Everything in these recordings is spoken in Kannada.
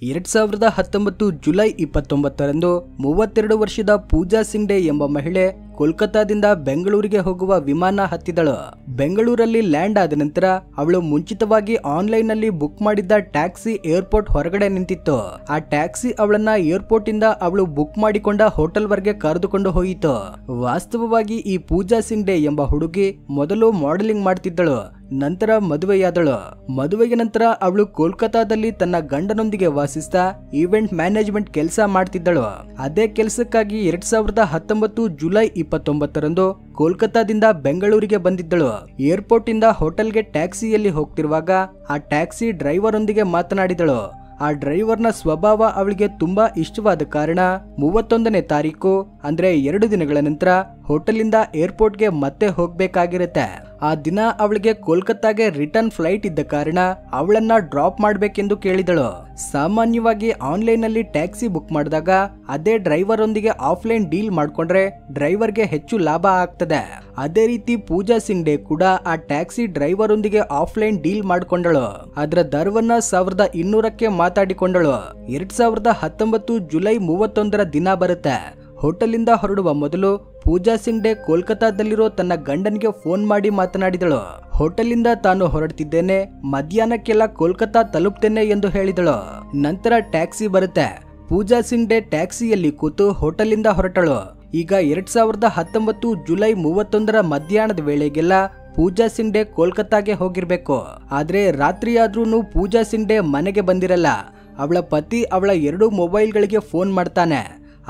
2019 ಜುಲೈ 29ರಂದು 32 ವರ್ಷದ ಪೂಜಾ ಸಿಂಗ್ಡೆ ಎಂಬ ಮಹಿಳೆ ಕೋಲ್ಕತ್ತಾದಿಂದ ಬೆಂಗಳೂರಿಗೆ ಹೋಗುವ ವಿಮಾನ ಹತ್ತಿದಳು. ಬೆಂಗಳೂರಲ್ಲಿ ಲ್ಯಾಂಡ್ ಆದ ನಂತರ ಅವಳು ಮುಂಚಿತವಾಗಿ ಆನ್ಲೈನ್ ನಲ್ಲಿ ಬುಕ್ ಮಾಡಿದ್ದ ಟ್ಯಾಕ್ಸಿ ಏರ್ಪೋರ್ಟ್ ಹೊರಗಡೆ ನಿಂತಿತ್ತು. ಆ ಟ್ಯಾಕ್ಸಿ ಅವಳನ್ನ ಏರ್ಪೋರ್ಟ್ ಇಂದ ಅವಳು ಬುಕ್ ಮಾಡಿಕೊಂಡ ಹೋಟೆಲ್ ವರೆಗೆ ಕರೆದುಕೊಂಡು ಹೋಯಿತು. ವಾಸ್ತವವಾಗಿ ಈ ಪೂಜಾ ಸಿಂಗ್ಡೆ ಎಂಬ ಹುಡುಗಿ ಮೊದಲು ಮಾಡೆಲಿಂಗ್ ಮಾಡ್ತಿದ್ದಳು. ನಂತರ ಮದುವೆಯಾದಳು. ಮದುವೆಯ ನಂತರ ಅವಳು ಕೋಲ್ಕತ್ತಾದಲ್ಲಿ ತನ್ನ ಗಂಡನೊಂದಿಗೆ ವಾಸಿಸ್ತಾ ಈವೆಂಟ್ ಮ್ಯಾನೇಜ್ಮೆಂಟ್ ಕೆಲಸ ಮಾಡ್ತಿದ್ದಳು. ಅದೇ ಕೆಲಸಕ್ಕಾಗಿ 2019 ಜುಲೈ 29ರಂದು ಕೋಲ್ಕತ್ತಾದಿಂದ ಬೆಂಗಳೂರಿಗೆ ಬಂದಿದ್ದಳು. ಏರ್ಪೋರ್ಟ್ ಇಂದ ಹೋಟೆಲ್ಗೆ ಟ್ಯಾಕ್ಸಿಯಲ್ಲಿ ಹೋಗ್ತಿರುವಾಗ ಆ ಟ್ಯಾಕ್ಸಿ ಡ್ರೈವರ್ ಒಂದಿಗೆ ಮಾತನಾಡಿದಳು. ಆ ಡ್ರೈವರ್ನ ಸ್ವಭಾವ ಅವಳಿಗೆ ತುಂಬಾ ಇಷ್ಟವಾದ ಕಾರಣ 31ನೇ ತಾರೀಕು ಅಂದ್ರೆ 2 ದಿನಗಳ ನಂತರ ಹೋಟೆಲಿಂದ ಏರ್ಪೋರ್ಟ್ಗೆ ಮತ್ತೆ ಹೋಗ್ಬೇಕಾಗಿರುತ್ತೆ. ಆ ದಿನ ಅವಳಿಗೆ ಕೋಲ್ಕತ್ತಾಗೆ ರಿಟರ್ನ್ ಫ್ಲೈಟ್ ಇದ್ದ ಕಾರಣ ಅವಳನ್ನ ಡ್ರಾಪ್ ಮಾಡ್ಬೇಕೆಂದು ಕೇಳಿದಳು. ಸಾಮಾನ್ಯವಾಗಿ ಆನ್ಲೈನ್ ನಲ್ಲಿ ಟ್ಯಾಕ್ಸಿ ಬುಕ್ ಮಾಡಿದಾಗ ಅದೇ ಡ್ರೈವರ್ ಒಂದಿಗೆ ಆಫ್ಲೈನ್ ಡೀಲ್ ಮಾಡ್ಕೊಂಡ್ರೆ ಡ್ರೈವರ್ಗೆ ಹೆಚ್ಚು ಲಾಭ ಆಗ್ತದೆ. ಅದೇ ರೀತಿ ಪೂಜಾ ಸಿಂಗ್ಡೆ ಕೂಡ ಆ ಟ್ಯಾಕ್ಸಿ ಡ್ರೈವರ್ ಒಂದಿಗೆ ಆಫ್ಲೈನ್ ಡೀಲ್ ಮಾಡ್ಕೊಂಡಳು. ಅದರ ದರವನ್ನ 1200ಕ್ಕೆ ಮಾತಾಡಿಕೊಂಡಳು. 2019 ಜುಲೈ 31ರ ದಿನ ಬರುತ್ತೆ. ಹೋಟೆಲಿಂದ ಹೊರಡುವ ಮೊದಲು ಪೂಜಾ ಸಿಂಗ್ಡೆ ಕೋಲ್ಕತ್ತಾದಲ್ಲಿರೋ ತನ್ನ ಗಂಡನಿಗೆ ಫೋನ್ ಮಾಡಿ ಮಾತನಾಡಿದಳು. ಹೋಟೆಲಿಂದ ತಾನು ಹೊರಡ್ತಿದ್ದೇನೆ, ಮಧ್ಯಾಹ್ನಕ್ಕೆಲ್ಲ ಕೋಲ್ಕತ್ತಾ ತಲುಪ್ತೇನೆ ಎಂದು ಹೇಳಿದಳು. ನಂತರ ಟ್ಯಾಕ್ಸಿ ಬರುತ್ತೆ. ಪೂಜಾ ಸಿಂಗ್ಡೆ ಟ್ಯಾಕ್ಸಿಯಲ್ಲಿ ಕೂತು ಹೋಟೆಲಿಂದ ಹೊರಟಳು. ಈಗ 2019 ಜುಲೈ 31ರ ಮಧ್ಯಾಹ್ನದ ವೇಳೆಗೆಲ್ಲ ಪೂಜಾ ಸಿಂಗ್ಡೆ ಕೋಲ್ಕತ್ತಾಗೆ ಹೋಗಿರ್ಬೇಕು. ಆದ್ರೆ ರಾತ್ರಿಯಾದ್ರೂ ಪೂಜಾ ಸಿಂಗ್ಡೆ ಮನೆಗೆ ಬಂದಿರಲ್ಲ. ಅವಳ ಪತಿ ಅವಳ 2 ಮೊಬೈಲ್ಗಳಿಗೆ ಫೋನ್ ಮಾಡ್ತಾನೆ.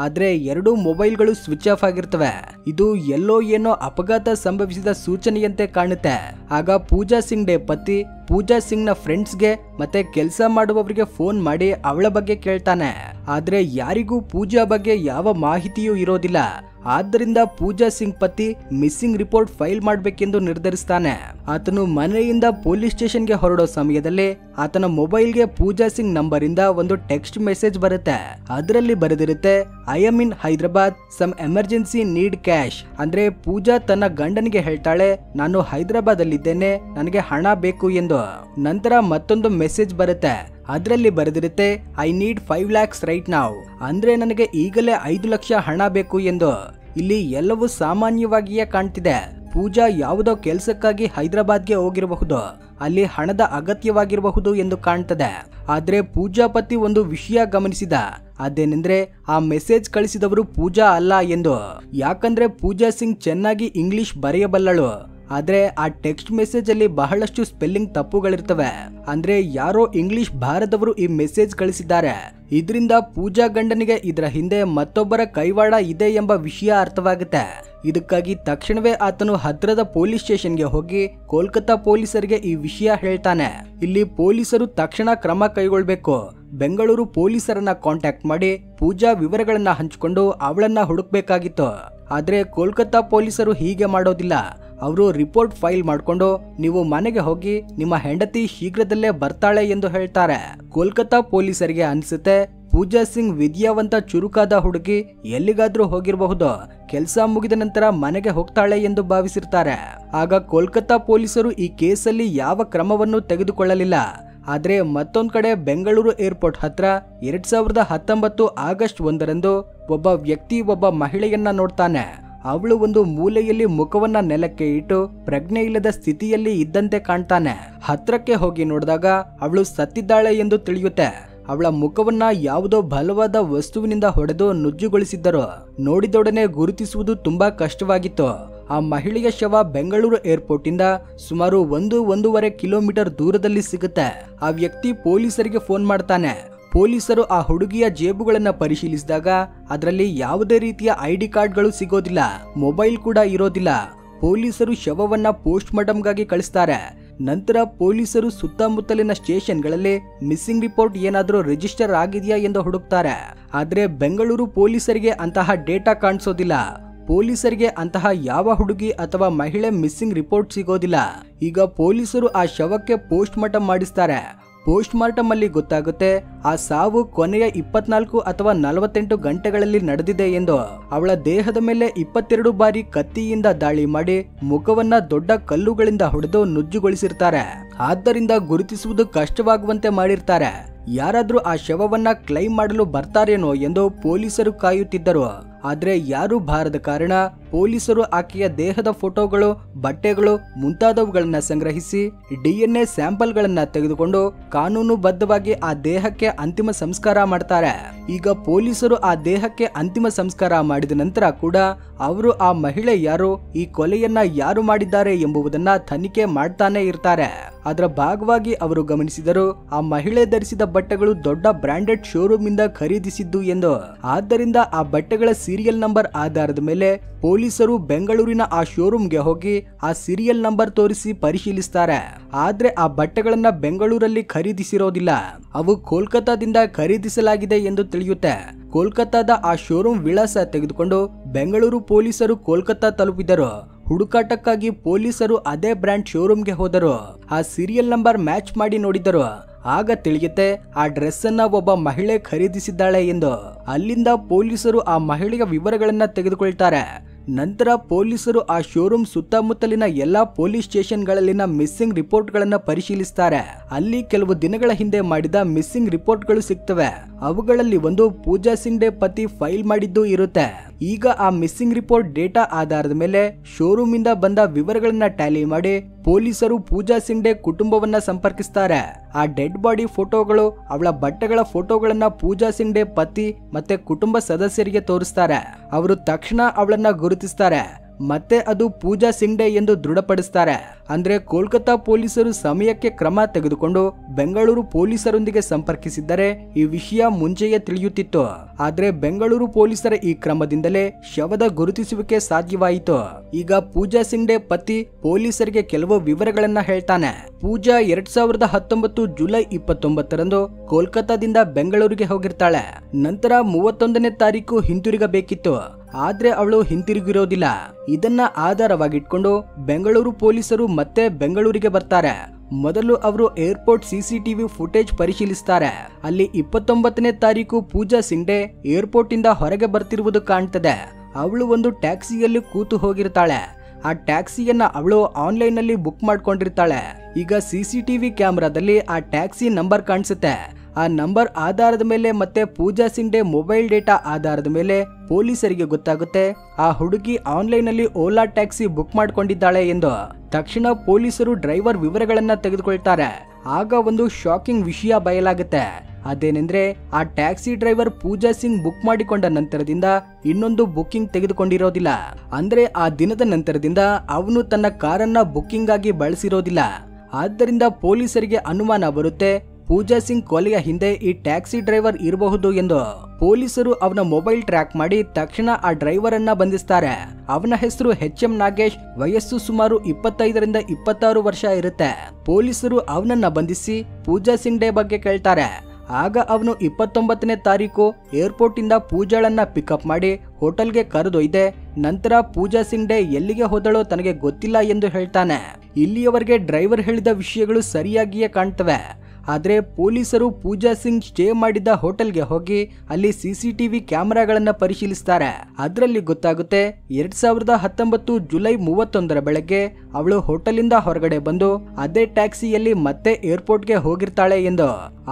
ಆದ್ರೆ 2 ಮೊಬೈಲ್ಗಳು ಸ್ವಿಚ್ ಆಫ್ ಆಗಿರ್ತವೆ. ಇದು ಎಲ್ಲೋ ಏನೋ ಅಪಘಾತ ಸಂಭವಿಸಿದ ಸೂಚನೆಯಂತೆ ಕಾಣುತ್ತೆ. ಆಗ ಪೂಜಾ ಸಿಂಗ್ಡೆ ಪತಿ ಪೂಜಾ ಸಿಂಗ್ ನ ಫ್ರೆಂಡ್ಸ್ಗೆ ಮತ್ತೆ ಕೆಲಸ ಮಾಡುವವರಿಗೆ ಫೋನ್ ಮಾಡಿ ಅವಳ ಬಗ್ಗೆ ಕೇಳ್ತಾನೆ. ಆದ್ರೆ ಯಾರಿಗೂ ಪೂಜಾ ಬಗ್ಗೆ ಯಾವ ಮಾಹಿತಿಯೂ ಇರೋದಿಲ್ಲ. ಆದ್ದರಿಂದ ಪೂಜಾ ಸಿಂಗ್ ಪತಿ ಮಿಸ್ಸಿಂಗ್ ರಿಪೋರ್ಟ್ ಫೈಲ್ ಮಾಡಬೇಕೆಂದು ನಿರ್ಧರಿಸ್ತಾನೆ. ಆತನು ಮನೆಯಿಂದ ಪೊಲೀಸ್ ಸ್ಟೇಷನ್ಗೆ ಹೊರಡೋ ಸಮಯದಲ್ಲಿ ಆತನ ಮೊಬೈಲ್ಗೆ ಪೂಜಾ ಸಿಂಗ್ ನಂಬರ್ ಇಂದ ಒಂದು ಟೆಕ್ಸ್ಟ್ ಮೆಸೇಜ್ ಬರುತ್ತೆ. ಅದರಲ್ಲಿ ಬರೆದಿರುತ್ತೆ, I am in Hyderabad, some emergency need cash. ಅಂದ್ರೆ ಪೂಜಾ ತನ್ನ ಗಂಡನಿಗೆ ಹೇಳ್ತಾಳೆ, ನಾನು ಹೈದರಾಬಾದ್ ಅಲ್ಲಿದ್ದೇನೆ, ನನಗೆ ಹಣ ಬೇಕು ಎಂದು. ನಂತರ ಮತ್ತೊಂದು ಮೆಸೇಜ್ ಬರುತ್ತೆ. ಅದರಲ್ಲಿ ಬರೆದಿರುತ್ತೆ, ಐ ನೀಡ್ 5 lakhs ರೈಟ್ ನಾವ್. ಅಂದ್ರೆ ನನಗೆ ಈಗಲೇ 5 ಲಕ್ಷ ಹಣ ಬೇಕು ಎಂದು. ಇಲ್ಲಿ ಎಲ್ಲವೂ ಸಾಮಾನ್ಯವಾಗಿಯೇ ಕಾಣ್ತಿದೆ. ಪೂಜಾ ಯಾವುದೋ ಕೆಲಸಕ್ಕಾಗಿ ಹೈದರಾಬಾದ್ಗೆ ಹೋಗಿರಬಹುದು, ಅಲ್ಲಿ ಹಣದ ಅಗತ್ಯವಾಗಿರಬಹುದು ಎಂದು ಕಾಣ್ತದೆ. ಆದ್ರೆ ಪೂಜಾ ಪತಿ ಒಂದು ವಿಷಯ ಗಮನಿಸಿದ. ಅದೇನೆಂದ್ರೆ ಆ ಮೆಸೇಜ್ ಕಳಿಸಿದವರು ಪೂಜಾ ಅಲ್ಲ ಎಂದು. ಯಾಕಂದ್ರೆ ಪೂಜಾ ಸಿಂಗ್ ಚೆನ್ನಾಗಿ ಇಂಗ್ಲಿಷ್ ಬರೆಯಬಲ್ಲಳು. ಆದ್ರೆ ಆ ಟೆಕ್ಸ್ಟ್ ಮೆಸೇಜ್ ಅಲ್ಲಿ ಬಹಳಷ್ಟು ಸ್ಪೆಲ್ಲಿಂಗ್ ತಪ್ಪುಗಳಿರ್ತವೆ. ಅಂದ್ರೆ ಯಾರೋ ಇಂಗ್ಲಿಷ್ ಬಾರದವರು ಈ ಮೆಸೇಜ್ ಕಳಿಸಿದ್ದಾರೆ. ಇದರಿಂದ ಪೂಜಾ ಗಂಡನಿಗೆ ಇದರ ಹಿಂದೆ ಮತ್ತೊಬ್ಬರ ಕೈವಾಡ ಇದೆ ಎಂಬ ವಿಷಯ ಅರ್ಥವಾಗುತ್ತೆ. ಇದಕ್ಕಾಗಿ ತಕ್ಷಣವೇ ಆತನು ಹತ್ತಿರದ ಪೊಲೀಸ್ ಸ್ಟೇಷನ್ಗೆ ಹೋಗಿ ಕೋಲ್ಕತ್ತಾ ಪೊಲೀಸರಿಗೆ ಈ ವಿಷಯ ಹೇಳ್ತಾನೆ. ಇಲ್ಲಿ ಪೊಲೀಸರು ತಕ್ಷಣ ಕ್ರಮ ಕೈಗೊಳ್ಬೇಕು. ಬೆಂಗಳೂರು ಪೊಲೀಸರನ್ನ ಕಾಂಟ್ಯಾಕ್ಟ್ ಮಾಡಿ ಪೂಜಾ ವಿವರಗಳನ್ನ ಹಂಚಿಕೊಂಡು ಅವಳನ್ನ ಹುಡುಕ್ಬೇಕಾಗಿತ್ತು. ಆದ್ರೆ ಕೋಲ್ಕತ್ತಾ ಪೊಲೀಸರು ಹೀಗೆ ಮಾಡೋದಿಲ್ಲ. ಅವರು ರಿಪೋರ್ಟ್ ಫೈಲ್ ಮಾಡ್ಕೊಂಡು ನೀವು ಮನೆಗೆ ಹೋಗಿ ನಿಮ್ಮ ಹೆಂಡತಿ ಶೀಘ್ರದಲ್ಲೇ ಬರ್ತಾಳೆ ಎಂದು ಹೇಳ್ತಾರೆ. ಕೋಲ್ಕತ್ತಾ ಪೊಲೀಸರಿಗೆ ಅನ್ಸುತ್ತೆ ಪೂಜಾ ಸಿಂಗ್ ವಿದ್ಯಾವಂತ ಚುರುಕಾದ ಹುಡುಗಿ, ಎಲ್ಲಿಗಾದ್ರೂ ಹೋಗಿರಬಹುದು, ಕೆಲಸ ಮುಗಿದ ನಂತರ ಮನೆಗೆ ಹೋಗ್ತಾಳೆ ಎಂದು ಭಾವಿಸಿರ್ತಾರೆ. ಆಗ ಕೋಲ್ಕತ್ತಾ ಪೊಲೀಸರು ಈ ಕೇಸಲ್ಲಿ ಯಾವ ಕ್ರಮವನ್ನು ತೆಗೆದುಕೊಳ್ಳಲಿಲ್ಲ. ಆದ್ರೆ ಮತ್ತೊಂದ್ ಕಡೆ ಬೆಂಗಳೂರು ಏರ್ಪೋರ್ಟ್ ಹತ್ರ 2019 ಆಗಸ್ಟ್ 1ರಂದು ಒಬ್ಬ ವ್ಯಕ್ತಿ ಒಬ್ಬ ಮಹಿಳೆಯನ್ನ ನೋಡ್ತಾನೆ. ಅವಳು ಒಂದು ಮೂಲೆಯಲ್ಲಿ ಮುಖವನ್ನ ನೆಲಕ್ಕೆ ಇಟ್ಟು ಪ್ರಜ್ಞೆ ಇಲ್ಲದ ಸ್ಥಿತಿಯಲ್ಲಿ ಇದ್ದಂತೆ ಕಾಣ್ತಾನೆ. ಹತ್ರಕ್ಕೆ ಹೋಗಿ ನೋಡಿದಾಗ ಅವಳು ಸತ್ತಿದ್ದಾಳೆ ಎಂದು ತಿಳಿಯುತ್ತೆ. ಅವಳ ಮುಖವನ್ನ ಯಾವುದೋ ಬಲವಾದ ವಸ್ತುವಿನಿಂದ ಹೊಡೆದು ನುಜ್ಜುಗೊಳಿಸಿದ್ದರು. ನೋಡಿದೊಡನೆ ಗುರುತಿಸುವುದು ತುಂಬಾ ಕಷ್ಟವಾಗಿತ್ತು. ಆ ಮಹಿಳೆಯ ಶವ ಬೆಂಗಳೂರು ಏರ್ಪೋರ್ಟ್ ಇಂದ ಸುಮಾರು 1-1.5 ಕಿಲೋಮೀಟರ್ ದೂರದಲ್ಲಿ ಸಿಗುತ್ತೆ. ಆ ವ್ಯಕ್ತಿ ಪೊಲೀಸರಿಗೆ ಫೋನ್ ಮಾಡ್ತಾನೆ. ಪೊಲೀಸರು ಆ ಹುಡುಗಿಯ ಜೇಬುಗಳನ್ನ ಪರಿಶೀಲಿಸಿದಾಗ ಅದರಲ್ಲಿ ಯಾವುದೇ ರೀತಿಯ ಐಡಿ ಕಾರ್ಡ್ಗಳು ಸಿಗೋದಿಲ್ಲ, ಮೊಬೈಲ್ ಕೂಡ ಇರೋದಿಲ್ಲ. ಪೊಲೀಸರು ಶವವನ್ನ ಪೋಸ್ಟ್ ಮಾರ್ಟಂಗಾಗಿ ಕಳಿಸ್ತಾರೆ. ನಂತರ ಪೊಲೀಸರು ಸುತ್ತಮುತ್ತಲಿನ ಸ್ಟೇಷನ್ಗಳಲ್ಲಿ ಮಿಸ್ಸಿಂಗ್ ರಿಪೋರ್ಟ್ ಏನಾದರೂ ರಿಜಿಸ್ಟರ್ ಆಗಿದೆಯಾ ಎಂದು ಹುಡುಕ್ತಾರೆ. ಆದ್ರೆ ಬೆಂಗಳೂರು ಪೊಲೀಸರಿಗೆ ಅಂತಹ ಡೇಟಾ ಕಾಣಿಸೋದಿಲ್ಲ. ಪೊಲೀಸರಿಗೆ ಅಂತಹ ಯಾವ ಹುಡುಗಿ ಅಥವಾ ಮಹಿಳೆ ಮಿಸ್ಸಿಂಗ್ ರಿಪೋರ್ಟ್ ಸಿಗೋದಿಲ್ಲ. ಈಗ ಪೊಲೀಸರು ಆ ಶವಕ್ಕೆ ಪೋಸ್ಟ್ ಮಾರ್ಟಂ ಮಾಡಿಸ್ತಾರೆ. ಪೋಸ್ಟ್ ಮಾರ್ಟಂ ಅಲ್ಲಿ ಗೊತ್ತಾಗುತ್ತೆ ಆ ಸಾವು ಕೊನೆಯ 24 ಅಥವಾ 48 ಗಂಟೆಗಳಲ್ಲಿ ನಡೆದಿದೆ ಎಂದು. ಅವಳ ದೇಹದ ಮೇಲೆ 22 ಬಾರಿ ಕತ್ತಿಯಿಂದ ದಾಳಿ ಮಾಡಿ ಮುಖವನ್ನ ದೊಡ್ಡ ಕಲ್ಲುಗಳಿಂದ ಹೊಡೆದು ನುಜ್ಜುಗೊಳಿಸಿರ್ತಾರೆ. ಆದ್ದರಿಂದ ಗುರುತಿಸುವುದು ಕಷ್ಟವಾಗುವಂತೆ ಮಾಡಿರ್ತಾರೆ. ಯಾರಾದ್ರೂ ಆ ಶವವನ್ನ ಕ್ಲೈಮ್ ಮಾಡಲು ಬರ್ತಾರೇನೋ ಎಂದು ಪೊಲೀಸರು ಕಾಯುತ್ತಿದ್ದರು. ಆದ್ರೆ ಯಾರು ಬಾರದ ಕಾರಣ ಪೊಲೀಸರು ಆಕೆಯ ದೇಹದ ಫೋಟೋಗಳು, ಬಟ್ಟೆಗಳು ಮುಂತಾದವುಗಳನ್ನ ಸಂಗ್ರಹಿಸಿ DNA ಸ್ಯಾಂಪಲ್ಗಳನ್ನ ತೆಗೆದುಕೊಂಡು ಕಾನೂನುಬದ್ಧವಾಗಿ ಆ ದೇಹಕ್ಕೆ ಅಂತಿಮ ಸಂಸ್ಕಾರ ಮಾಡ್ತಾರೆ. ಈಗ ಪೊಲೀಸರು ಆ ದೇಹಕ್ಕೆ ಅಂತಿಮ ಸಂಸ್ಕಾರ ಮಾಡಿದ ನಂತರ ಕೂಡ ಅವರು ಆ ಮಹಿಳೆ ಯಾರು, ಈ ಕೊಲೆಯನ್ನ ಯಾರು ಮಾಡಿದ್ದಾರೆ ಎಂಬುದನ್ನ ತನಿಖೆ ಮಾಡ್ತಾನೆ ಇರ್ತಾರೆ. ಅದರ ಭಾಗವಾಗಿ ಅವರು ಗಮನಿಸಿದರು ಆ ಮಹಿಳೆ ಧರಿಸಿದ ಬಟ್ಟೆಗಳು ದೊಡ್ಡ ಬ್ರಾಂಡೆಡ್ ಶೋರೂಮ್ ಇಂದ ಖರೀದಿಸಿದ್ದು ಎಂದು. ಆದ್ದರಿಂದ ಆ ಬಟ್ಟೆಗಳ ಸೀರಿಯಲ್ ನಂಬರ್ ಆಧಾರದ ಮೇಲೆ ಪೊಲೀಸರು ಬೆಂಗಳೂರಿನ ಆ ಶೋರೂಮ್ಗೆ ಹೋಗಿ ಆ ಸೀರಿಯಲ್ ನಂಬರ್ ತೋರಿಸಿ ಪರಿಶೀಲಿಸ್ತಾರೆ. ಆದ್ರೆ ಆ ಬಟ್ಟೆಗಳನ್ನ ಬೆಂಗಳೂರಲ್ಲಿ ಖರೀದಿಸಿರೋದಿಲ್ಲ, ಅವು ಕೋಲ್ಕತ್ತಾದಿಂದ ಖರೀದಿಸಲಾಗಿದೆ ಎಂದು ತಿಳಿಯುತ್ತೆ. ಕೋಲ್ಕತ್ತಾದ ಆ ಶೋರೂಮ್ ವಿಳಾಸ ತೆಗೆದುಕೊಂಡು ಬೆಂಗಳೂರು ಪೊಲೀಸರು ಕೋಲ್ಕತ್ತಾ ತಲುಪಿದರು. ಹುಡುಕಾಟಕ್ಕಾಗಿ ಪೊಲೀಸರು ಅದೇ ಬ್ರ್ಯಾಂಡ್ ಶೋರೂಮ್ಗೆ ಹೋದರು. ಆ ಸೀರಿಯಲ್ ನಂಬರ್ ಮ್ಯಾಚ್ ಮಾಡಿ ನೋಡಿದರು. ಆಗ ತಿಳಿಯುತ್ತೆ ಆ ಡ್ರೆಸ್ ಅನ್ನ ಒಬ್ಬ ಮಹಿಳೆ ಖರೀದಿಸಿದ್ದಾಳೆ ಎಂದು. ಅಲ್ಲಿಂದ ಪೊಲೀಸರು ಆ ಮಹಿಳೆಯ ವಿವರಗಳನ್ನ ತೆಗೆದುಕೊಳ್ತಾರೆ. ನಂತರ ಪೊಲೀಸರು ಆ ಶೋರೂಮ್ ಸುತ್ತಮುತ್ತಲಿನ ಎಲ್ಲಾ ಪೊಲೀಸ್ ಸ್ಟೇಷನ್ಗಳಲ್ಲಿನ ಮಿಸ್ಸಿಂಗ್ ರಿಪೋರ್ಟ್ಗಳನ್ನ ಪರಿಶೀಲಿಸ್ತಾರೆ. ಅಲ್ಲಿ ಕೆಲವು ದಿನಗಳ ಹಿಂದೆ ಮಾಡಿದ ಮಿಸ್ಸಿಂಗ್ ರಿಪೋರ್ಟ್ಗಳು ಸಿಗ್ತವೆ. ಅವುಗಳಲ್ಲಿ ಒಂದು ಪೂಜಾ ಸಿಂಗ್ಡೆ ಪತಿ ಫೈಲ್ ಮಾಡಿದ್ದು ಇರುತ್ತೆ. ಈಗ ಆ ಮಿಸ್ಸಿಂಗ್ ರಿಪೋರ್ಟ್ ಡೇಟಾ ಆಧಾರದ ಮೇಲೆ ಶೋರೂಮ್ ಇಂದ ಬಂದ ವಿವರಗಳನ್ನ ಟ್ಯಾಲಿ ಮಾಡಿ ಪೊಲೀಸರು ಪೂಜಾ ಸಿಂಗ್ಡೆ ಕುಟುಂಬವನ್ನ ಸಂಪರ್ಕಿಸ್ತಾರೆ. ಆ ಡೆಡ್ ಬಾಡಿ ಫೋಟೋಗಳು, ಅವಳ ಬಟ್ಟೆಗಳ ಫೋಟೋಗಳನ್ನ ಪೂಜಾ ಸಿಂಗ್ಡೆ ಪತಿ ಮತ್ತೆ ಕುಟುಂಬ ಸದಸ್ಯರಿಗೆ ತೋರಿಸ್ತಾರೆ. ಅವರು ತಕ್ಷಣ ಅವಳನ್ನ ಗುರುತಿಸ್ತಾರೆ. ಮತ್ತೆ ಅದು ಪೂಜಾ ಸಿಂಗ್ಡೆ ಎಂದು ದೃಢಪಡಿಸ್ತಾರೆ. ಅಂದ್ರೆ ಕೋಲ್ಕತ್ತಾ ಪೊಲೀಸರು ಸಮಯಕ್ಕೆ ಕ್ರಮ ತೆಗೆದುಕೊಂಡು ಬೆಂಗಳೂರು ಪೊಲೀಸರೊಂದಿಗೆ ಸಂಪರ್ಕಿಸಿದ್ದರೆ ಈ ವಿಷಯ ಮುಂಚೆಯೇ ತಿಳಿಯುತ್ತಿತ್ತು. ಆದ್ರೆ ಬೆಂಗಳೂರು ಪೊಲೀಸರ ಈ ಕ್ರಮದಿಂದಲೇ ಶವದ ಗುರುತಿಸುವಿಕೆ ಸಾಧ್ಯವಾಯಿತು. ಈಗ ಪೂಜಾ ಸಿಂಗ್ಡೆ ಪತಿ ಪೊಲೀಸರಿಗೆ ಕೆಲವು ವಿವರಗಳನ್ನ ಹೇಳ್ತಾನೆ. ಪೂಜಾ 2019 ಜುಲೈ 29ರಂದು ಕೋಲ್ಕತ್ತಾದಿಂದ ಬೆಂಗಳೂರಿಗೆ ಹೋಗಿರ್ತಾಳೆ. ನಂತರ 31ನೇ ತಾರೀಕು ಹಿಂತಿರುಗಬೇಕಿತ್ತು. ಆದ್ರೆ ಅವಳು ಹಿಂತಿರುಗಿರೋದಿಲ್ಲ. ಇದನ್ನ ಆಧಾರವಾಗಿಟ್ಕೊಂಡು ಬೆಂಗಳೂರು ಪೊಲೀಸರು ಮತ್ತೆ ಬೆಂಗಳೂರಿಗೆ ಬರ್ತಾರೆ. ಮೊದಲು ಅವರು ಏರ್ಪೋರ್ಟ್ CCTV ಫುಟೇಜ್ ಪರಿಶೀಲಿಸ್ತಾರೆ. ಅಲ್ಲಿ 29ನೇ ತಾರೀಕು ಪೂಜಾ ಸಿಂಗ್ಡೆ ಏರ್ಪೋರ್ಟ್ ಇಂದ ಹೊರಗೆ ಬರ್ತಿರುವುದು ಕಾಣ್ತದೆ. ಅವಳು ಒಂದು ಟ್ಯಾಕ್ಸಿಯಲ್ಲಿ ಕೂತು ಹೋಗಿರ್ತಾಳೆ. ಆ ಟ್ಯಾಕ್ಸಿಯನ್ನ ಅವಳು ಆನ್ಲೈನ್ ನಲ್ಲಿ ಬುಕ್ ಮಾಡ್ಕೊಂಡಿರ್ತಾಳೆ. ಈಗ CCTV ಕ್ಯಾಮೆರಾದಲ್ಲಿ ಆ ಟ್ಯಾಕ್ಸಿ ನಂಬರ್ ಕಾಣಿಸುತ್ತೆ. ಆ ನಂಬರ್ ಆಧಾರದ ಮೇಲೆ ಮತ್ತೆ ಪೂಜಾ ಸಿಂಗ್ಡೆ ಮೊಬೈಲ್ ಡೇಟಾ ಆಧಾರದ ಮೇಲೆ ಪೊಲೀಸರಿಗೆ ಗೊತ್ತಾಗುತ್ತೆ ಆ ಹುಡುಗಿ ಆನ್ಲೈನ್ ಅಲ್ಲಿ ಓಲಾ ಟ್ಯಾಕ್ಸಿ ಬುಕ್ ಮಾಡ್ಕೊಂಡಿದ್ದಾಳೆ ಎಂದು. ತಕ್ಷಣ ಪೊಲೀಸರು ಡ್ರೈವರ್ ವಿವರಗಳನ್ನ ತೆಗೆದುಕೊಳ್ತಾರೆ. ಆಗ ಒಂದು ಶಾಕಿಂಗ್ ವಿಷಯ ಬಯಲಾಗುತ್ತೆ. ಅದೇನೆಂದ್ರೆ ಆ ಟ್ಯಾಕ್ಸಿ ಡ್ರೈವರ್ ಪೂಜಾ ಸಿಂಗ್ ಬುಕ್ ಮಾಡಿಕೊಂಡ ನಂತರದಿಂದ ಇನ್ನೊಂದು ಬುಕ್ಕಿಂಗ್ ತೆಗೆದುಕೊಂಡಿರೋದಿಲ್ಲ. ಅಂದ್ರೆ ಆ ದಿನದ ನಂತರದಿಂದ ಅವನು ತನ್ನ ಕಾರನ್ನ ಬುಕ್ಕಿಂಗ್ ಆಗಿ ಬಳಸಿರೋದಿಲ್ಲ. ಆದ್ದರಿಂದ ಪೊಲೀಸರಿಗೆ ಅನುಮಾನ ಬರುತ್ತೆ ಪೂಜಾ ಸಿಂಗ್ ಕೊಲೆಯ ಹಿಂದೆ ಈ ಟ್ಯಾಕ್ಸಿ ಡ್ರೈವರ್ ಇರಬಹುದು ಎಂದು. ಪೊಲೀಸರು ಅವನ ಮೊಬೈಲ್ ಟ್ರ್ಯಾಕ್ ಮಾಡಿ ತಕ್ಷಣ ಆ ಡ್ರೈವರ್ ಅನ್ನ ಬಂಧಿಸ್ತಾರೆ. ಅವನ ಹೆಸರು HM ನಾಗೇಶ್, ವಯಸ್ಸು ಸುಮಾರು 25ರಿಂದ 26 ವರ್ಷ ಇರುತ್ತೆ. ಪೊಲೀಸರು ಅವನನ್ನ ಬಂಧಿಸಿ ಪೂಜಾ ಸಿಂಗ್ಡೆ ಬಗ್ಗೆ ಕೇಳ್ತಾರೆ. ಆಗ ಅವನು 29ನೇ ತಾರೀಕು ಏರ್ಪೋರ್ಟ್ ಇಂದ ಪೂಜಾಳನ್ನ ಪಿಕಪ್ ಮಾಡಿ ಹೋಟೆಲ್ಗೆ ಕರೆದೊಯ್ದೆ. ನಂತರ ಪೂಜಾ ಸಿಂಗ್ಡೆ ಎಲ್ಲಿಗೆ ಹೋದಳೋ ತನಗೆ ಗೊತ್ತಿಲ್ಲ ಎಂದು ಹೇಳ್ತಾನೆ. ಇಲ್ಲಿಯವರೆಗೆ ಡ್ರೈವರ್ ಹೇಳಿದ ವಿಷಯಗಳು ಸರಿಯಾಗಿಯೇ ಕಾಣ್ತವೆ. ಆದ್ರೆ ಪೊಲೀಸರು ಪೂಜಾ ಸಿಂಗ್ ಸ್ಟೇ ಮಾಡಿದ್ದ ಹೋಟೆಲ್ಗೆ ಹೋಗಿ ಅಲ್ಲಿ CCTV ಕ್ಯಾಮೆರಾಗಳನ್ನ ಪರಿಶೀಲಿಸ್ತಾರೆ. ಅದರಲ್ಲಿ ಗೊತ್ತಾಗುತ್ತೆ 2019 ಜುಲೈ 31ರ ಬೆಳಗ್ಗೆ ಅವಳು ಹೋಟೆಲಿಂದ ಹೊರಗಡೆ ಬಂದು ಅದೇ ಟ್ಯಾಕ್ಸಿಯಲ್ಲಿ ಮತ್ತೆ ಏರ್ಪೋರ್ಟ್ಗೆ ಹೋಗಿರ್ತಾಳೆ ಎಂದು.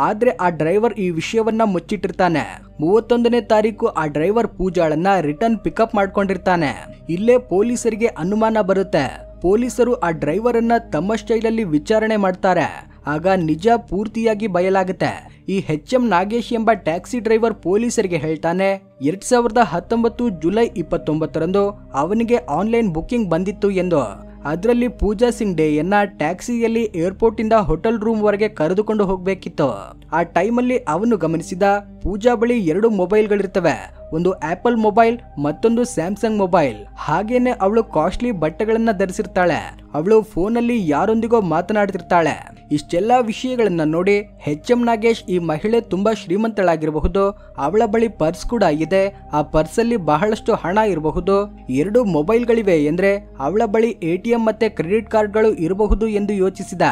ಆದ್ರೆ ಆ ಡ್ರೈವರ್ ಈ ವಿಷಯವನ್ನ ಮುಚ್ಚಿಟ್ಟಿರ್ತಾನೆ. 31ನೇ ತಾರೀಕು ಆ ಡ್ರೈವರ್ ಪೂಜಾಳನ್ನ ರಿಟರ್ನ್ ಪಿಕಪ್ ಮಾಡ್ಕೊಂಡಿರ್ತಾನೆ. ಇಲ್ಲೇ ಪೊಲೀಸರಿಗೆ ಅನುಮಾನ ಬರುತ್ತೆ. ಪೊಲೀಸರು ಆ ಡ್ರೈವರ್ ಅನ್ನ ತಮ್ಮ ಸ್ಟೈಲಲ್ಲಿ ವಿಚಾರಣೆ ಮಾಡ್ತಾರೆ. ಆಗ ನಿಜ ಪೂರ್ತಿಯಾಗಿ ಬಯಲಾಗುತ್ತೆ. ಈ HM ನಾಗೇಶ್ ಎಂಬ ಟ್ಯಾಕ್ಸಿ ಡ್ರೈವರ್ ಪೊಲೀಸರಿಗೆ ಹೇಳ್ತಾನೆ 2019 ಜುಲೈ 29ರಂದು ಅವನಿಗೆ ಆನ್ಲೈನ್ ಬುಕ್ಕಿಂಗ್ ಬಂದಿತ್ತು ಎಂದು. ಅದರಲ್ಲಿ ಪೂಜಾ ಸಿಂಗ್ಡೆಯನ್ನ ಟ್ಯಾಕ್ಸಿಯಲ್ಲಿ ಏರ್ಪೋರ್ಟ್ ಇಂದ ಹೋಟೆಲ್ ರೂಮ್ ವರೆಗೆ ಕರೆದುಕೊಂಡು ಹೋಗ್ಬೇಕಿತ್ತು. ಆ ಟೈಮಲ್ಲಿ ಅವನು ಗಮನಿಸಿದ ಪೂಜಾ ಬಳಿ 2 ಮೊಬೈಲ್ಗಳಿರ್ತವೆ. ಒಂದು ಆಪಲ್ ಮೊಬೈಲ್, ಮತ್ತೊಂದು ಸ್ಯಾಮ್ಸಂಗ್ ಮೊಬೈಲ್. ಹಾಗೇನೆ ಅವಳು ಕಾಸ್ಟ್ಲಿ ಬಟ್ಟೆಗಳನ್ನ ಧರಿಸಿರ್ತಾಳೆ. ಅವಳು ಫೋನಲ್ಲಿ ಯಾರೊಂದಿಗೋ ಮಾತನಾಡ್ತಿರ್ತಾಳೆ. ಇಷ್ಟೆಲ್ಲಾ ವಿಷಯಗಳನ್ನ ನೋಡಿ HM ನಾಗೇಶ್ ಈ ಮಹಿಳೆ ತುಂಬಾ ಶ್ರೀಮಂತಳಾಗಿರಬಹುದು. ಅವಳ ಬಳಿ ಪರ್ಸ್ ಕೂಡ ಇದೆ. ಆ ಪರ್ಸ್ ಅಲ್ಲಿ ಬಹಳಷ್ಟು ಹಣ ಇರಬಹುದು. 2 ಮೊಬೈಲ್ಗಳಿವೆ ಎಂದ್ರೆ ಅವಳ ಬಳಿ ATM ಮತ್ತೆ ಕ್ರೆಡಿಟ್ ಕಾರ್ಡ್ಗಳು ಇರಬಹುದು ಎಂದು ಯೋಚಿಸಿದ.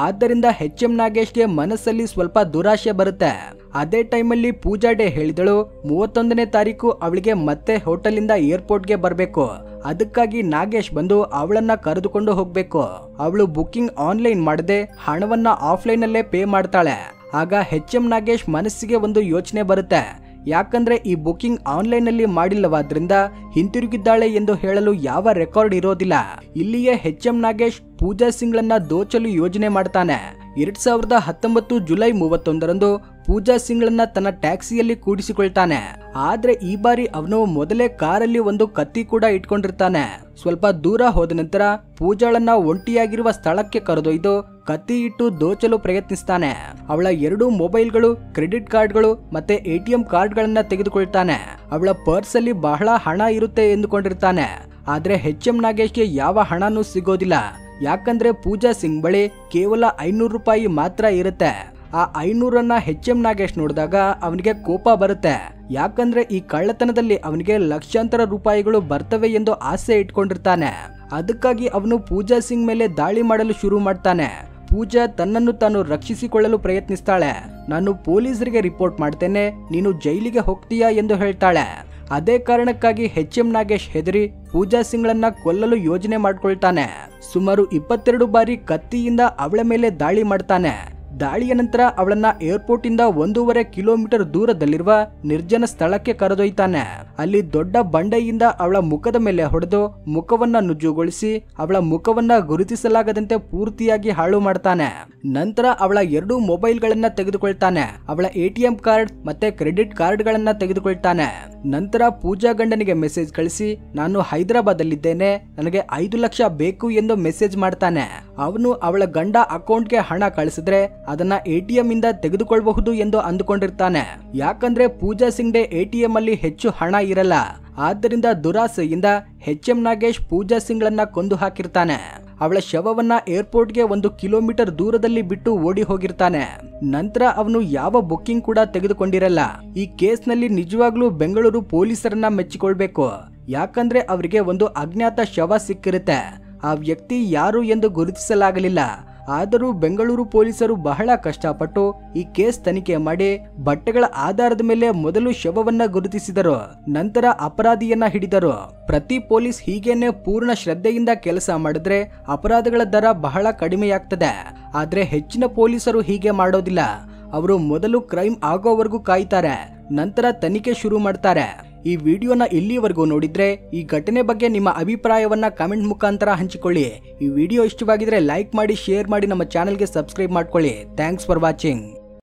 ಆದ್ದರಿಂದ HM ನಾಗೇಶ್ಗೆ ಮನಸ್ಸಲ್ಲಿ ಸ್ವಲ್ಪ ದುರಾಶೆ ಬರುತ್ತೆ. ಅದೇ ಟೈಮಲ್ಲಿ ಪೂಜಾ ಡೇ ಹೇಳಿದಳು 31ನೇ ತಾರೀಕು ಅವಳಿಗೆ ಮತ್ತೆ ಹೋಟೆಲಿಂದ ಏರ್ಪೋರ್ಟ್ಗೆ ಬರಬೇಕು. ಅದಕ್ಕಾಗಿ ನಾಗೇಶ್ ಬಂದು ಅವಳನ್ನ ಕರೆದುಕೊಂಡು ಹೋಗ್ಬೇಕು. ಅವಳು ಬುಕ್ಕಿಂಗ್ ಆನ್ಲೈನ್ ಮಾಡದೆ ಹಣವನ್ನ ಆಫ್ಲೈನ್ ಅಲ್ಲೇ ಪೇ ಮಾಡ್ತಾಳೆ. ಆಗ ಎಚ್.ಎಂ. ನಾಗೇಶ್ ಮನಸ್ಸಿಗೆ ಒಂದು ಯೋಚನೆ ಬರುತ್ತೆ. ಯಾಕಂದ್ರೆ ಈ ಬುಕಿಂಗ್ ಆನ್ಲೈನ್ ಅಲ್ಲಿ ಮಾಡಿಲ್ಲವಾದ್ರಿಂದ ಹಿಂತಿರುಗಿದ್ದಾಳೆ ಎಂದು ಹೇಳಲು ಯಾವ ರೆಕಾರ್ಡ್ ಇರೋದಿಲ್ಲ. ಇಲ್ಲಿಯೇ ಎಚ್.ಎಂ. ನಾಗೇಶ್ ಪೂಜಾ ಸಿಂಗ್ಳನ್ನ ದೋಚಲು ಯೋಜನೆ ಮಾಡ್ತಾನೆ. 2019 ಜುಲೈ 31ರಂದು ಪೂಜಾ ಸಿಂಗ್ಳನ್ನ ತನ್ನ ಟ್ಯಾಕ್ಸಿಯಲ್ಲಿ ಕೂಡಿಸಿಕೊಳ್ತಾನೆ. ಆದ್ರೆ ಈ ಬಾರಿ ಅವನು ಮೊದಲೇ ಕಾರಲ್ಲಿ ಒಂದು ಕತ್ತಿ ಕೂಡ ಇಟ್ಕೊಂಡಿರ್ತಾನೆ. ಸ್ವಲ್ಪ ದೂರ ಹೋದ ನಂತರ ಪೂಜಾಳನ್ನ ಒಂಟಿಯಾಗಿರುವ ಸ್ಥಳಕ್ಕೆ ಕರೆದೊಯ್ದು ಕತ್ತಿ ಇಟ್ಟು ದೋಚಲು ಪ್ರಯತ್ನಿಸ್ತಾನೆ. ಅವಳ 2 ಮೊಬೈಲ್ಗಳು, ಕ್ರೆಡಿಟ್ ಕಾರ್ಡ್ಗಳು ಮತ್ತೆ ಎಟಿಎಂ ಕಾರ್ಡ್ಗಳನ್ನ ತೆಗೆದುಕೊಳ್ತಾನೆ. ಅವಳ ಪರ್ಸ್ ಅಲ್ಲಿ ಬಹಳ ಹಣ ಇರುತ್ತೆ ಎಂದುಕೊಂಡಿರ್ತಾನೆ. ಆದ್ರೆ ಎಚ್.ಎಂ. ನಾಗೇಶ್ಗೆ ಯಾವ ಹಣನೂ ಸಿಗೋದಿಲ್ಲ. ಯಾಕಂದ್ರೆ ಪೂಜಾ ಸಿಂಗ್ ಬಳಿ ಕೇವಲ 500 ರೂಪಾಯಿ ಮಾತ್ರ ಇರುತ್ತೆ. ಆ 500ರನ್ನ ಎಚ್.ಎಂ. ನಾಗೇಶ್ ನೋಡಿದಾಗ ಅವನಿಗೆ ಕೋಪ ಬರುತ್ತೆ. ಯಾಕಂದ್ರೆ ಈ ಕಳ್ಳತನದಲ್ಲಿ ಅವನಿಗೆ ಲಕ್ಷಾಂತರ ರೂಪಾಯಿಗಳು ಬರ್ತವೆ ಎಂದು ಆಸೆ ಇಟ್ಕೊಂಡಿರ್ತಾನೆ. ಅದಕ್ಕಾಗಿ ಅವನು ಪೂಜಾ ಸಿಂಗ್ ಮೇಲೆ ದಾಳಿ ಮಾಡಲು ಶುರು ಮಾಡ್ತಾನೆ. ಪೂಜಾ ತನ್ನನ್ನು ತಾನು ರಕ್ಷಿಸಿಕೊಳ್ಳಲು ಪ್ರಯತ್ನಿಸ್ತಾಳೆ. ನಾನು ಪೊಲೀಸರಿಗೆ ರಿಪೋರ್ಟ್ ಮಾಡ್ತೇನೆ, ನೀನು ಜೈಲಿಗೆ ಹೋಗ್ತೀಯಾ ಎಂದು ಹೇಳ್ತಾಳೆ. ಅದೇ ಕಾರಣಕ್ಕಾಗಿ ಎಚ್.ಎಂ. ನಾಗೇಶ್ ಹೆದರಿ ಪೂಜಾ ಸಿಂಗ್ಳನ್ನ ಕೊಲ್ಲಲು ಯೋಜನೆ ಮಾಡ್ಕೊಳ್ತಾನೆ. ಸುಮಾರು 22 ಬಾರಿ ಕತ್ತಿಯಿಂದ ಅವಳ ಮೇಲೆ ದಾಳಿ ಮಾಡ್ತಾನೆ. ದಾಳಿಯ ನಂತರ ಅವಳನ್ನ ಏರ್ಪೋರ್ಟ್ ಇಂದ 1.5 ಕಿಲೋಮೀಟರ್ ದೂರದಲ್ಲಿರುವ ನಿರ್ಜನ ಸ್ಥಳಕ್ಕೆ ಕರೆದೊಯ್ತಾನೆ. ಅಲ್ಲಿ ದೊಡ್ಡ ಬಂಡೆಯಿಂದ ಅವಳ ಮುಖದ ಮೇಲೆ ಹೊಡೆದು ಮುಖವನ್ನ ನುಜ್ಜುಗೊಳಿಸಿ ಅವಳ ಮುಖವನ್ನ ಗುರುತಿಸಲಾಗದಂತೆ ಪೂರ್ತಿಯಾಗಿ ಹಾಳು ಮಾಡ್ತಾನೆ. ನಂತರ ಅವಳ 2 ಮೊಬೈಲ್ಗಳನ್ನ ತೆಗೆದುಕೊಳ್ತಾನೆ. ಅವಳ ಎಟಿಎಂ ಕಾರ್ಡ್ ಮತ್ತೆ ಕ್ರೆಡಿಟ್ ಕಾರ್ಡ್ ಗಳನ್ನ ತೆಗೆದುಕೊಳ್ತಾನೆ. ನಂತರ ಪೂಜಾ ಗಂಡನಿಗೆ ಮೆಸೇಜ್ ಕಳಿಸಿ, ನಾನು ಹೈದರಾಬಾದ್ ಅಲ್ಲಿದ್ದೇನೆ, ನನಗೆ 5 ಲಕ್ಷ ಬೇಕು ಎಂದು ಮೆಸೇಜ್ ಮಾಡ್ತಾನೆ. ಅವನು ಅವಳ ಗಂಡ ಅಕೌಂಟ್ಗೆ ಹಣ ಕಳಿಸಿದ್ರೆ ಅದನ್ನ ಎಟಿಎಂ ಇಂದ ತೆಗೆದುಕೊಳ್ಳಬಹುದು ಎಂದು ಅಂದುಕೊಂಡಿರ್ತಾನೆ. ಯಾಕಂದ್ರೆ ಪೂಜಾ ಸಿಂಗ್ ಎಟಿಎಂ ಅಲ್ಲಿ ಹೆಚ್ಚು ಹಣ ಇರಲ್ಲ. ಆದ್ದರಿಂದ ದುರಾಸೆಯಿಂದ ಎಚ್.ಎಂ. ನಾಗೇಶ್ ಪೂಜಾ ಸಿಂಗ್ಳನ್ನ ಕೊಂದು ಹಾಕಿರ್ತಾನೆ. ಅವಳ ಶವವನ್ನ ಏರ್ಪೋರ್ಟ್ಗೆ 1 ಕಿಲೋಮೀಟರ್ ದೂರದಲ್ಲಿ ಬಿಟ್ಟು ಓಡಿ ಹೋಗಿರ್ತಾನೆ. ನಂತರ ಅವನು ಯಾವ ಬುಕ್ಕಿಂಗ್ ಕೂಡ ತೆಗೆದುಕೊಂಡಿರಲ್ಲ. ಈ ಕೇಸ್ನಲ್ಲಿ ನಿಜವಾಗ್ಲೂ ಬೆಂಗಳೂರು ಪೊಲೀಸರನ್ನ ಮೆಚ್ಚಿಕೊಳ್ಬೇಕು. ಯಾಕಂದ್ರೆ ಅವರಿಗೆ ಒಂದು ಅಜ್ಞಾತ ಶವ ಸಿಕ್ಕಿರುತ್ತೆ. ಆ ವ್ಯಕ್ತಿ ಯಾರು ಎಂದು ಗುರುತಿಸಲಾಗಲಿಲ್ಲ. ಆದರೂ ಬೆಂಗಳೂರು ಪೊಲೀಸರು ಬಹಳ ಕಷ್ಟಪಟ್ಟು ಈ ಕೇಸ್ ತನಿಖೆ ಮಾಡಿ ಬಟ್ಟೆಗಳ ಆಧಾರದ ಮೇಲೆ ಮೊದಲು ಶವವನ್ನ ಗುರುತಿಸಿದರು. ನಂತರ ಅಪರಾಧಿಯನ್ನ ಹಿಡಿದರು. ಪ್ರತಿ ಪೊಲೀಸ್ ಹೀಗೇನೆ ಪೂರ್ಣ ಶ್ರದ್ಧೆಯಿಂದ ಕೆಲಸ ಮಾಡಿದ್ರೆ ಅಪರಾಧಗಳ ದರ ಬಹಳ ಕಡಿಮೆಯಾಗ್ತದೆ. ಆದ್ರೆ ಹೆಚ್ಚಿನ ಪೊಲೀಸರು ಹೀಗೆ ಮಾಡೋದಿಲ್ಲ. ಅವರು ಮೊದಲು ಕ್ರೈಮ್ ಆಗೋವರೆಗೂ ಕಾಯ್ತಾರೆ, ನಂತರ ತನಿಖೆ ಶುರು ಮಾಡ್ತಾರೆ. ಈ ವಿಡಿಯೋನ ಇಲ್ಲಿವರೆಗೂ ನೋಡಿದ್ರೆ ಈ ಘಟನೆ ಬಗ್ಗೆ ನಿಮ್ಮ ಅಭಿಪ್ರಾಯವನ್ನ ಕಮೆಂಟ್ ಮುಖಾಂತರ ಹಂಚಿಕೊಳ್ಳಿ. ಈ ವಿಡಿಯೋ ಇಷ್ಟವಾಗಿದ್ರೆ ಲೈಕ್ ಮಾಡಿ, ಶೇರ್ ಮಾಡಿ, ನಮ್ಮ ಚಾನೆಲ್ಗೆ ಸಬ್ಸ್ಕ್ರೈಬ್ ಮಾಡ್ಕೊಳ್ಳಿ. Thanks for watching.